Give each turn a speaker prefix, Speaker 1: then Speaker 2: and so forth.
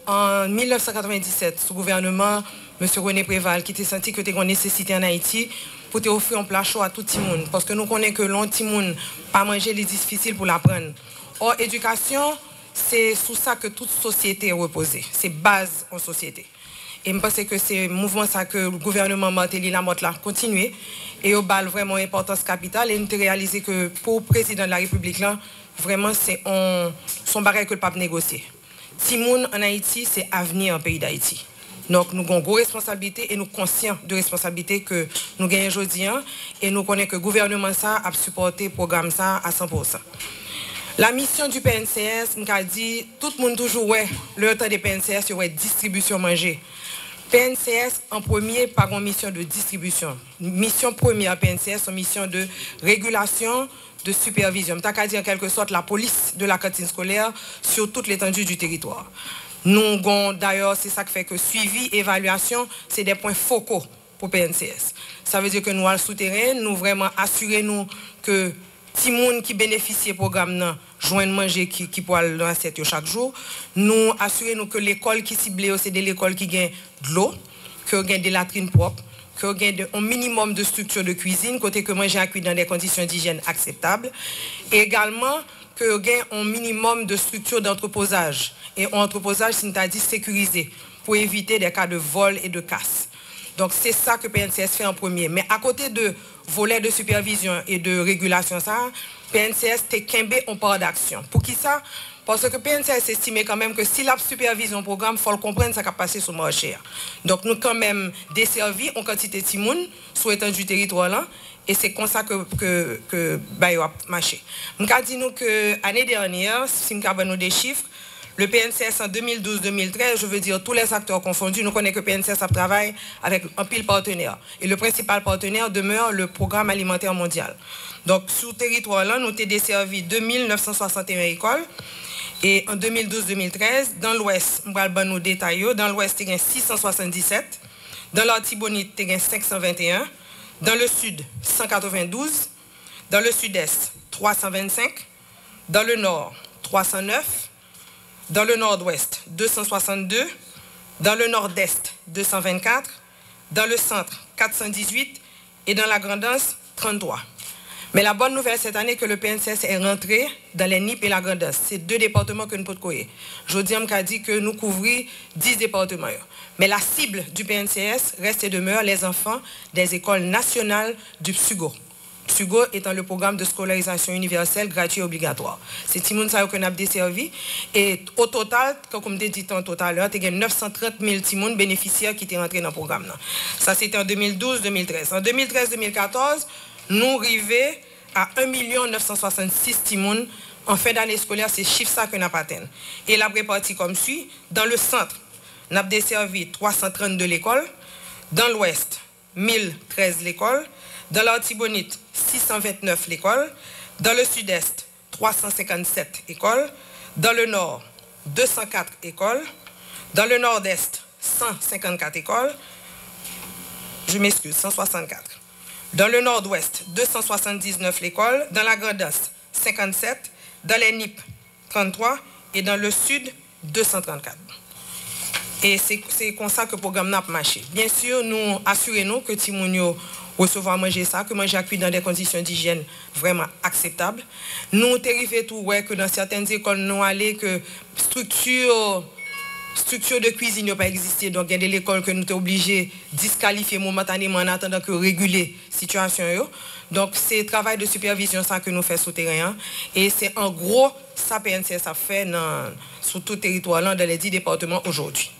Speaker 1: en 1997, sous gouvernement M. René Préval, qui était senti que c'était une nécessité en Haïti pour te offrir un plat chaud à tout le monde. Parce que nous connaissons que l'on petit monde pas manger les difficiles pour l'apprendre. Or, éducation, c'est sous ça que toute société est reposée. C'est base en société. Et je pense que c'est un mouvement ça que le gouvernement Martelly Lamotte l'a continué. Et au bal vraiment importance capitale. Et nous avons réalisé que pour le président de la République, là, vraiment, c'est son bagage que le pape négocier. Timoun en Haïti, c'est avenir en pays d'Haïti. Donc nous avons une grosse responsabilité et nous sommes conscients de la responsabilité que nous gagnons aujourd'hui. Et nous connaissons que le gouvernement ça a supporté le programme ça à 100%. La mission du PNCS, nous avons dit, tout le monde toujours, ouais, le temps des PNCS, c'est distribution manger. PNCS en premier par une mission de distribution. Mission première PNCS, une mission de régulation, de supervision. Tu as dit en quelque sorte la police de la cantine scolaire sur toute l'étendue du territoire. Nous, d'ailleurs, c'est ça qui fait que suivi, évaluation, c'est des points focaux pour PNCS. Ça veut dire que nous, à le souterrain, nous vraiment assurer nous que tout le monde qui bénéficie du programme joigne manger qui peut aller dans l'assiette chaque jour. Nous assurer nous que l'école qui ciblée, c'est de l'école qui gagne de l'eau, que gagne des latrines propres, que gagne un minimum de structure de cuisine, côté que manger à cuire dans des conditions d'hygiène acceptables. Et également, que gagne un minimum de structure d'entreposage. Et un entreposage, c'est-à-dire sécurisé, pour éviter des cas de vol et de casse. Donc c'est ça que PNCS fait en premier. Mais à côté de volet de supervision et de régulation, ça, PNCS t'est qu'embé en part d'action. Pour qui ça? Parce que PNCS estime quand même que si la supervision programme, il faut le comprendre, ça va passer sur le marché. Donc nous quand même desservi en quantité de timoun sur l'étendue du territoire là. Et c'est comme ça que a marché. Je dis nous que l'année dernière, si nous avons des chiffres, le PNCS en 2012-2013, je veux dire tous les acteurs confondus, nous connaissons que PNCS travaille avec un pile partenaire. Et le principal partenaire demeure le Programme alimentaire mondial. Donc, sur le territoire-là, nous avons desservi 2961 écoles. Et en 2012-2013, dans l'Ouest, nous allons nous détailler, dans l'Ouest, il y a 677. Dans l'Artibonite, il y a 521. Dans le Sud, 192. Dans le Sud-Est, 325. Dans le Nord, 309. Dans le Nord-Ouest, 262. Dans le Nord-Est, 224. Dans le Centre, 418. Et dans la Grand'Anse, 33. Mais la bonne nouvelle cette année, que le PNCS est rentré dans les NIP et la Grand'Anse. C'est deux départements que nous pouvons courir. Jodi a dit que nous couvrons 10 départements. Mais la cible du PNCS reste et demeure les enfants des écoles nationales du PSUGO. PSUGO étant le programme de scolarisation universelle gratuit et obligatoire. C'est Timoun ça qu'on a desservi. Et au total, comme je dit tout à l'heure, il y a 930 000 Timoun bénéficiaires qui étaient rentrés dans le programme. Ça, c'était en 2012-2013. En 2013-2014, nous arrivons à 1 966 Timoun en fin d'année scolaire. C'est chiffre ça qu'on n'a pas atteint. Et la répartie comme suit. Dans le centre, nous avons desservi 332 l'école. Dans l'ouest, 1013 l'école. Dans l'Artibonite, 629 l'école. Dans le sud-est, 357 écoles. Dans le nord, 204 écoles. Dans le nord-est, 154 écoles. Je m'excuse, 164. Dans le nord-ouest, 279 l'école. Dans la Grand'Anse, 57. Dans les NIP, 33. Et dans le sud, 234. Et c'est comme ça que le programme n'a pas marché. Bien sûr, nous assurons que Timounio recevoir manger ça, que manger à cuire dans des conditions d'hygiène vraiment acceptables. Nous arrivons tout ouais, que dans certaines écoles, nous allons que structure de cuisine n'a pas existé. Donc, il y a des écoles que nous sommes obligés de disqualifier momentanément en attendant que réguler la situation. Donc, c'est le travail de supervision ça que nous faisons sur le terrain. Et c'est en gros ça PNCS a fait sur tout le territoire là, dans les 10 départements aujourd'hui.